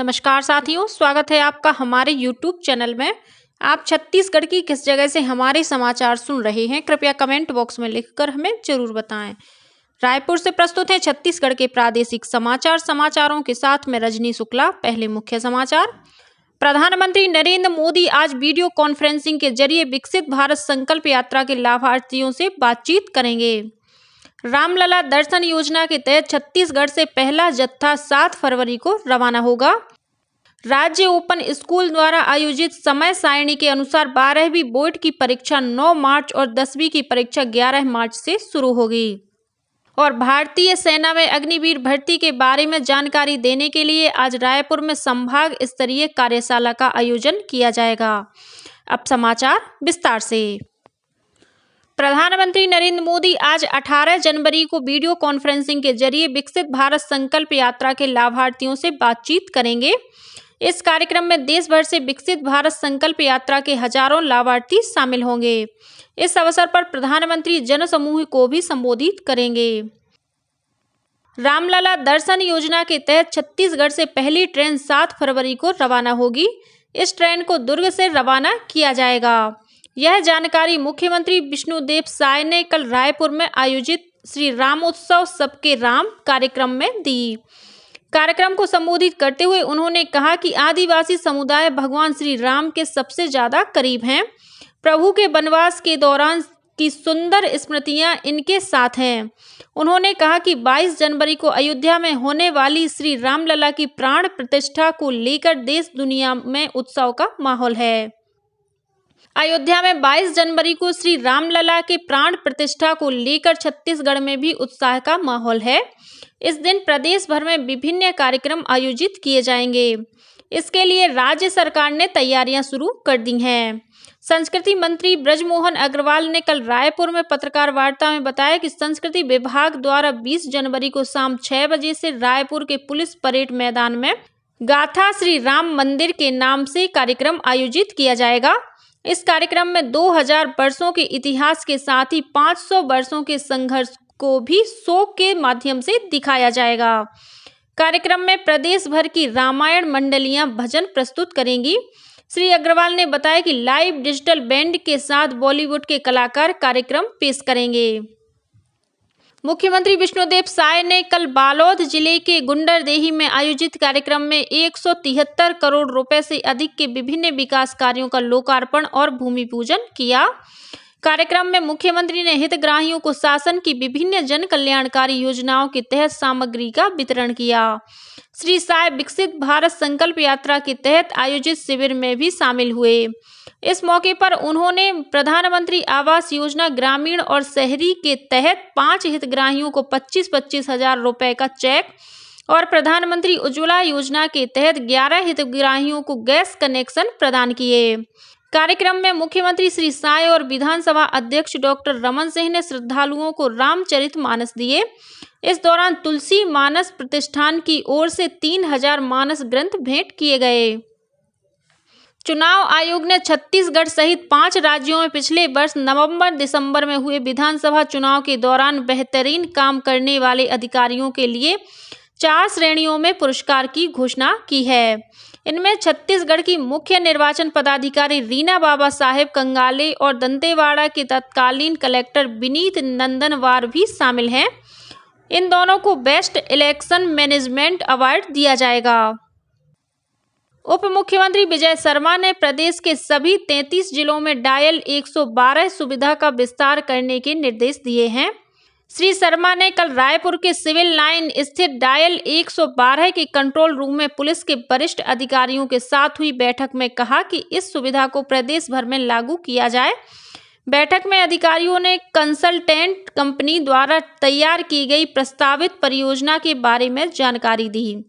नमस्कार साथियों, स्वागत है आपका हमारे YouTube चैनल में। आप छत्तीसगढ़ की किस जगह से हमारे समाचार सुन रहे हैं, कृपया कमेंट बॉक्स में लिखकर हमें जरूर बताएं। रायपुर से प्रस्तुत है छत्तीसगढ़ के प्रादेशिक समाचार। समाचारों के साथ में रजनी शुक्ला। पहले मुख्य समाचार। प्रधानमंत्री नरेंद्र मोदी आज वीडियो कॉन्फ्रेंसिंग के जरिए विकसित भारत संकल्प यात्रा के लाभार्थियों से बातचीत करेंगे। रामलला दर्शन योजना के तहत छत्तीसगढ़ से पहला जत्था 7 फरवरी को रवाना होगा। राज्य ओपन स्कूल द्वारा आयोजित समय सारणी के अनुसार 12वीं बोर्ड की परीक्षा 9 मार्च और 10वीं की परीक्षा 11 मार्च से शुरू होगी। और भारतीय सेना में अग्निवीर भर्ती के बारे में जानकारी देने के लिए आज रायपुर में संभाग स्तरीय कार्यशाला का आयोजन किया जाएगा। अब समाचार विस्तार से। प्रधानमंत्री नरेंद्र मोदी आज 18 जनवरी को वीडियो कॉन्फ्रेंसिंग के जरिए विकसित भारत संकल्प यात्रा के लाभार्थियों से बातचीत करेंगे। इस कार्यक्रम में देश भर से विकसित भारत संकल्प यात्रा के हजारों लाभार्थी शामिल होंगे। इस अवसर पर प्रधानमंत्री जनसमूह को भी संबोधित करेंगे। रामलला दर्शन योजना के तहत छत्तीसगढ़ से पहली ट्रेन 7 फरवरी को रवाना होगी। इस ट्रेन को दुर्ग से रवाना किया जाएगा। यह जानकारी मुख्यमंत्री विष्णुदेव साय ने कल रायपुर में आयोजित श्री रामोत्सव सबके राम कार्यक्रम में दी। कार्यक्रम को संबोधित करते हुए उन्होंने कहा कि आदिवासी समुदाय भगवान श्री राम के सबसे ज्यादा करीब हैं। प्रभु के वनवास के दौरान की सुंदर स्मृतियां इनके साथ हैं। उन्होंने कहा कि 22 जनवरी को अयोध्या में होने वाली श्री रामलला की प्राण प्रतिष्ठा को लेकर देश दुनिया में उत्सव का माहौल है। अयोध्या में 22 जनवरी को श्री रामलला के प्राण प्रतिष्ठा को लेकर छत्तीसगढ़ में भी उत्साह का माहौल है। इस दिन प्रदेश भर में विभिन्न कार्यक्रम आयोजित किए जाएंगे। इसके लिए राज्य सरकार ने तैयारियां शुरू कर दी हैं। संस्कृति मंत्री ब्रजमोहन अग्रवाल ने कल रायपुर में पत्रकार वार्ता में बताया कि संस्कृति विभाग द्वारा 20 जनवरी को शाम 6 बजे से रायपुर के पुलिस परेड मैदान में गाथा श्री राम मंदिर के नाम से कार्यक्रम आयोजित किया जाएगा। इस कार्यक्रम में 2000 वर्षों के इतिहास के साथ ही 500 वर्षों के संघर्ष को भी शो के माध्यम से दिखाया जाएगा। कार्यक्रम में प्रदेश भर की रामायण मंडलियां भजन प्रस्तुत करेंगी। श्री अग्रवाल ने बताया कि लाइव डिजिटल बैंड के साथ बॉलीवुड के कलाकार कार्यक्रम पेश करेंगे। मुख्यमंत्री विष्णुदेव साय ने कल बालोद जिले के गुंडरदेही में आयोजित कार्यक्रम में 173 करोड़ रुपए से अधिक के विभिन्न विकास कार्यों का लोकार्पण और भूमि पूजन किया। कार्यक्रम में मुख्यमंत्री ने हितग्राहियों को शासन की विभिन्न जन कल्याणकारी योजनाओं के तहत सामग्री का वितरण किया। श्री साय विकसित भारत संकल्प यात्रा के तहत आयोजित शिविर में भी शामिल हुए। इस मौके पर उन्होंने प्रधानमंत्री आवास योजना ग्रामीण और शहरी के तहत 5 हितग्राहियों को 25-25 हजार रुपए का चेक और प्रधानमंत्री उज्ज्वला योजना के तहत 11 हितग्राहियों को गैस कनेक्शन प्रदान किए। कार्यक्रम में मुख्यमंत्री श्री साय और विधानसभा अध्यक्ष डॉक्टर रमन सिंह ने श्रद्धालुओं को रामचरितमानस दिए। इस दौरान तुलसी मानस प्रतिष्ठान की ओर से 3000 मानस ग्रंथ भेंट किए गए। चुनाव आयोग ने छत्तीसगढ़ सहित 5 राज्यों में पिछले वर्ष नवंबर-दिसंबर में हुए विधानसभा चुनाव के दौरान बेहतरीन काम करने वाले अधिकारियों के लिए 4 श्रेणियों में पुरस्कार की घोषणा की है। इनमें छत्तीसगढ़ की मुख्य निर्वाचन पदाधिकारी रीना बाबा साहेब कंगाले और दंतेवाड़ा के तत्कालीन कलेक्टर विनीत नंदनवार भी शामिल हैं। इन दोनों को बेस्ट इलेक्शन मैनेजमेंट अवार्ड दिया जाएगा। उप मुख्यमंत्री विजय शर्मा ने प्रदेश के सभी 33 जिलों में डायल 112 सुविधा का विस्तार करने के निर्देश दिए हैं। श्री शर्मा ने कल रायपुर के सिविल लाइन स्थित डायल 112 के कंट्रोल रूम में पुलिस के वरिष्ठ अधिकारियों के साथ हुई बैठक में कहा कि इस सुविधा को प्रदेश भर में लागू किया जाए। बैठक में अधिकारियों ने कंसल्टेंट कंपनी द्वारा तैयार की गई प्रस्तावित परियोजना के बारे में जानकारी दी।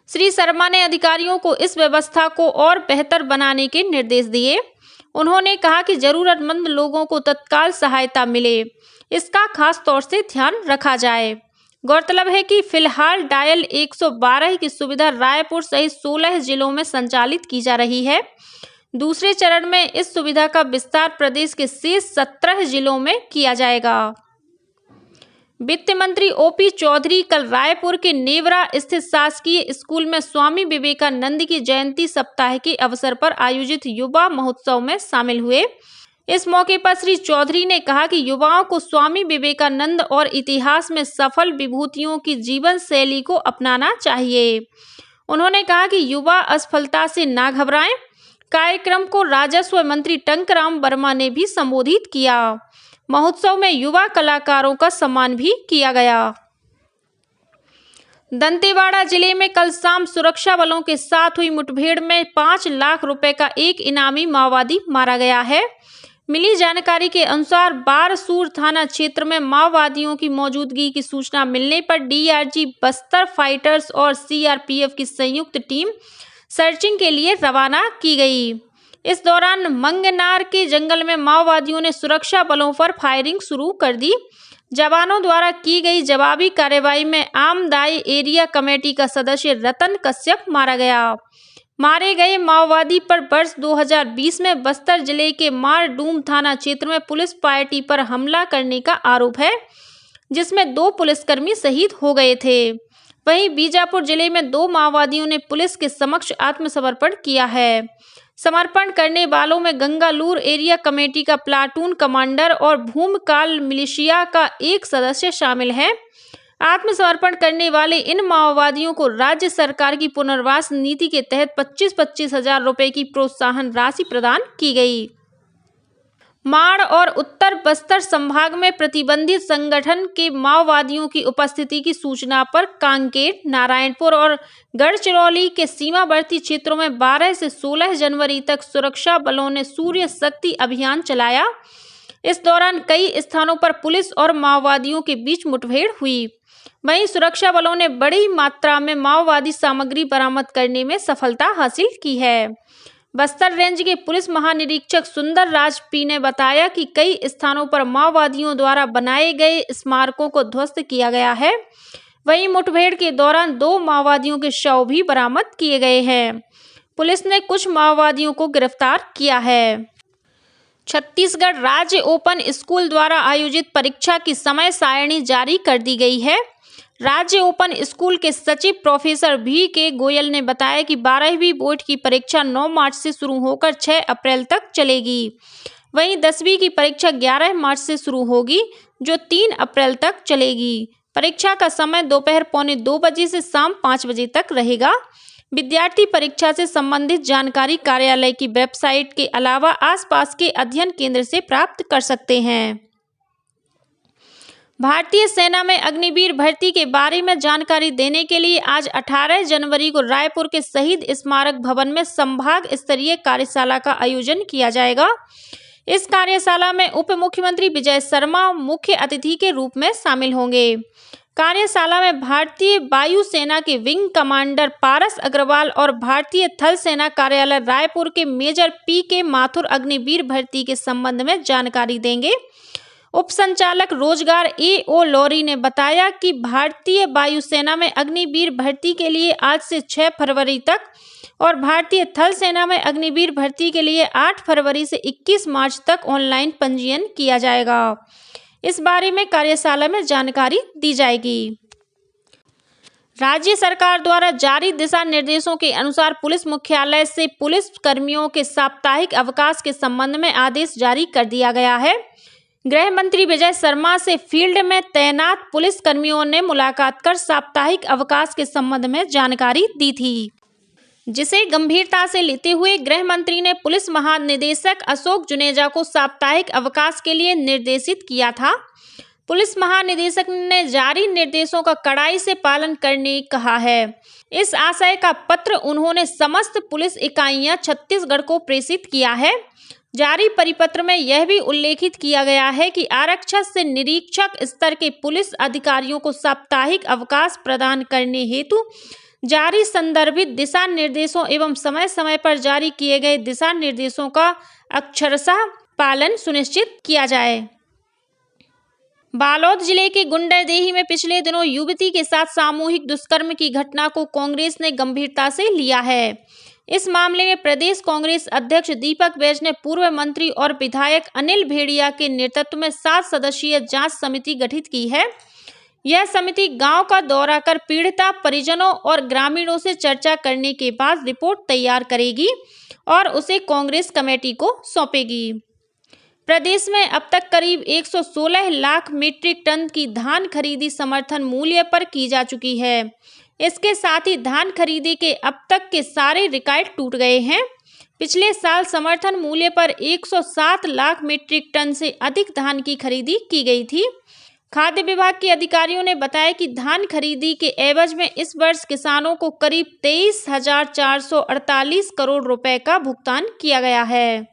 श्री शर्मा ने अधिकारियों को इस व्यवस्था को और बेहतर बनाने के निर्देश दिए। उन्होंने कहा कि जरूरतमंद लोगों को तत्काल सहायता मिले, इसका खास तौर से ध्यान रखा जाए। गौरतलब है कि फिलहाल डायल 112 की सुविधा रायपुर सहित 16 जिलों में संचालित की जा रही है। दूसरे चरण में इस सुविधा का विस्तार प्रदेश के शेष 17 जिलों में किया जाएगा। वित्त मंत्री ओपी चौधरी कल रायपुर के नेवरा स्थित शासकीय स्कूल में स्वामी विवेकानंद की जयंती सप्ताह के अवसर पर आयोजित युवा महोत्सव में शामिल हुए। इस मौके पर श्री चौधरी ने कहा कि युवाओं को स्वामी विवेकानंद और इतिहास में सफल विभूतियों की जीवन शैली को अपनाना चाहिए। उन्होंने कहा कि युवा असफलता से ना घबराएं। कार्यक्रम को राजस्व मंत्री टंकराम वर्मा ने भी संबोधित किया। महोत्सव में युवा कलाकारों का सम्मान भी किया गया। दंतेवाड़ा जिले में कल शाम सुरक्षा बलों के साथ हुई मुठभेड़ में 5 लाख रुपए का एक इनामी माओवादी मारा गया है। मिली जानकारी के अनुसार बारसूर थाना क्षेत्र में माओवादियों की मौजूदगी की सूचना मिलने पर डीआरजी बस्तर फाइटर्स और सीआरपीएफ की संयुक्त टीम सर्चिंग के लिए रवाना की गई। इस दौरान मंगनार के जंगल में माओवादियों ने सुरक्षा बलों पर फायरिंग शुरू कर दी। जवानों द्वारा की गई जवाबी कार्रवाई में आमदाई एरिया कमेटी का सदस्य रतन कश्यप मारा गया। मारे गए माओवादी पर वर्ष 2020 में बस्तर जिले के मारडूम थाना क्षेत्र में पुलिस पार्टी पर हमला करने का आरोप है, जिसमें 2 पुलिसकर्मी शहीद हो गए थे। वहीं बीजापुर जिले में 2 माओवादियों ने पुलिस के समक्ष आत्मसमर्पण किया है। समर्पण करने वालों में गंगालूर एरिया कमेटी का प्लाटून कमांडर और भूमकाल मिलिशिया का एक सदस्य शामिल है। आत्मसमर्पण करने वाले इन माओवादियों को राज्य सरकार की पुनर्वास नीति के तहत 25-25 हजार रुपए की प्रोत्साहन राशि प्रदान की गई। माड़ और उत्तर बस्तर संभाग में प्रतिबंधित संगठन के माओवादियों की उपस्थिति की सूचना पर कांकेर, नारायणपुर और गढ़चिरौली के सीमावर्ती क्षेत्रों में 12 से 16 जनवरी तक सुरक्षा बलों ने सूर्य शक्ति अभियान चलाया। इस दौरान कई स्थानों पर पुलिस और माओवादियों के बीच मुठभेड़ हुई। वहीं सुरक्षा बलों ने बड़ी मात्रा में माओवादी सामग्री बरामद करने में सफलता हासिल की है। बस्तर रेंज के पुलिस महानिरीक्षक सुंदर राज पी ने बताया कि कई स्थानों पर माओवादियों द्वारा बनाए गए स्मारकों को ध्वस्त किया गया है। वहीं मुठभेड़ के दौरान 2 माओवादियों के शव भी बरामद किए गए हैं। पुलिस ने कुछ माओवादियों को गिरफ्तार किया है। छत्तीसगढ़ राज्य ओपन स्कूल द्वारा आयोजित परीक्षा की समय सारणी जारी कर दी गई है। राज्य ओपन स्कूल के सचिव प्रोफेसर V.K. गोयल ने बताया कि 12वीं बोर्ड की परीक्षा 9 मार्च से शुरू होकर 6 अप्रैल तक चलेगी। वहीं 10वीं की परीक्षा 11 मार्च से शुरू होगी, जो 3 अप्रैल तक चलेगी। परीक्षा का समय दोपहर 1:45 बजे से शाम 5 बजे तक रहेगा। विद्यार्थी परीक्षा से संबंधित जानकारी कार्यालय की वेबसाइट के अलावा आसपास के अध्ययन केंद्र से प्राप्त कर सकते हैं। भारतीय सेना में अग्निवीर भर्ती के बारे में जानकारी देने के लिए आज 18 जनवरी को रायपुर के शहीद स्मारक भवन में संभाग स्तरीय कार्यशाला का आयोजन किया जाएगा। इस कार्यशाला में उप मुख्यमंत्री विजय शर्मा मुख्य अतिथि के रूप में शामिल होंगे। कार्यशाला में भारतीय वायुसेना के विंग कमांडर पारस अग्रवाल और भारतीय थल सेना कार्यालय रायपुर के मेजर P.K. माथुर अग्निवीर भर्ती के संबंध में जानकारी देंगे। उप संचालक रोजगार A.O. लॉरी ने बताया कि भारतीय वायुसेना में अग्निवीर भर्ती के लिए आज से 6 फरवरी तक और भारतीय थल सेना में अग्निवीर भर्ती के लिए 8 फरवरी से 21 मार्च तक ऑनलाइन पंजीयन किया जाएगा। इस बारे में कार्यशाला में जानकारी दी जाएगी। राज्य सरकार द्वारा जारी दिशा निर्देशों के अनुसार पुलिस मुख्यालय से पुलिस कर्मियों के साप्ताहिक अवकाश के संबंध में आदेश जारी कर दिया गया है। गृह मंत्री विजय शर्मा से फील्ड में तैनात पुलिस कर्मियों ने मुलाकात कर साप्ताहिक अवकाश के संबंध में जानकारी दी थी, जिसे गंभीरता से लेते हुए गृह मंत्री ने पुलिस महानिदेशक अशोक जुनेजा को साप्ताहिक अवकाश के लिए निर्देशित किया था। पुलिस महानिदेशक ने जारी निर्देशों का कड़ाई से पालन करने कहा है। इस आशय का पत्र उन्होंने समस्त पुलिस इकाइयां छत्तीसगढ़ को प्रेषित किया है। जारी परिपत्र में यह भी उल्लेखित किया गया है कि आरक्षक से निरीक्षक स्तर के पुलिस अधिकारियों को साप्ताहिक अवकाश प्रदान करने हेतु जारी संदर्भित दिशा निर्देशों एवं समय समय पर जारी किए गए दिशा निर्देशों का अक्षरशः पालन सुनिश्चित किया जाए। बालोद जिले के गुंडरदेही में पिछले दिनों युवती के साथ सामूहिक दुष्कर्म की घटना को कांग्रेस ने गंभीरता से लिया है। इस मामले में प्रदेश कांग्रेस अध्यक्ष दीपक बैज ने पूर्व मंत्री और विधायक अनिल भेड़िया के नेतृत्व में 7 सदस्यीय जांच समिति गठित की है। यह समिति गांव का दौरा कर पीड़िता परिजनों और ग्रामीणों से चर्चा करने के बाद रिपोर्ट तैयार करेगी और उसे कांग्रेस कमेटी को सौंपेगी। प्रदेश में अब तक करीब 116 लाख मीट्रिक टन की धान खरीदी समर्थन मूल्य पर की जा चुकी है। इसके साथ ही धान खरीदी के अब तक के सारे रिकॉर्ड टूट गए हैं। पिछले साल समर्थन मूल्य पर 107 लाख मीट्रिक टन से अधिक धान की खरीदी की गई थी। खाद्य विभाग के अधिकारियों ने बताया कि धान खरीदी के एवज में इस वर्ष किसानों को करीब 23,448 करोड़ रुपए का भुगतान किया गया है।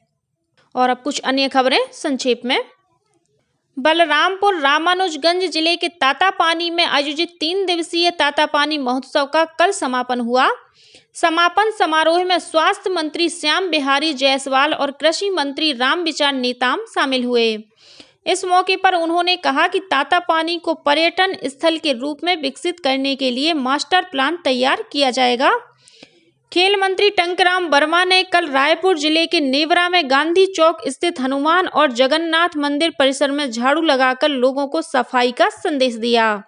और अब कुछ अन्य खबरें संक्षेप में। बलरामपुर रामानुजगंज जिले के तातापानी में आयोजित 3 दिवसीय तातापानी महोत्सव का कल समापन हुआ। समापन समारोह में स्वास्थ्य मंत्री श्याम बिहारी जायसवाल और कृषि मंत्री रामविचार नेताम शामिल हुए। इस मौके पर उन्होंने कहा कि तातापानी को पर्यटन स्थल के रूप में विकसित करने के लिए मास्टर प्लान तैयार किया जाएगा। खेल मंत्री टंकराम वर्मा ने कल रायपुर जिले के नेवरा में गांधी चौक स्थित हनुमान और जगन्नाथ मंदिर परिसर में झाड़ू लगाकर लोगों को सफाई का संदेश दिया।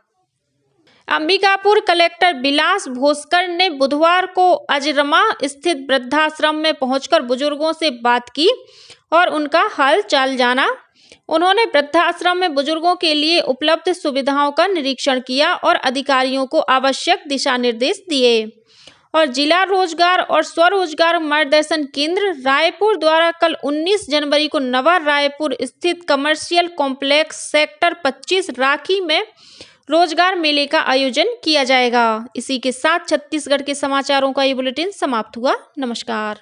अंबिकापुर कलेक्टर विलास भोसकर ने बुधवार को अजरमा स्थित वृद्धाश्रम में पहुंचकर बुजुर्गों से बात की और उनका हाल चाल जाना। उन्होंने वृद्धाश्रम में बुजुर्गों के लिए उपलब्ध सुविधाओं का निरीक्षण किया और अधिकारियों को आवश्यक दिशा निर्देश दिए। और जिला रोजगार और स्वरोजगार मार्गदर्शन केंद्र रायपुर द्वारा कल 19 जनवरी को नवा रायपुर स्थित कमर्शियल कॉम्प्लेक्स सेक्टर 25 राखी में रोजगार मेले का आयोजन किया जाएगा। इसी के साथ छत्तीसगढ़ के समाचारों का ये बुलेटिन समाप्त हुआ। नमस्कार।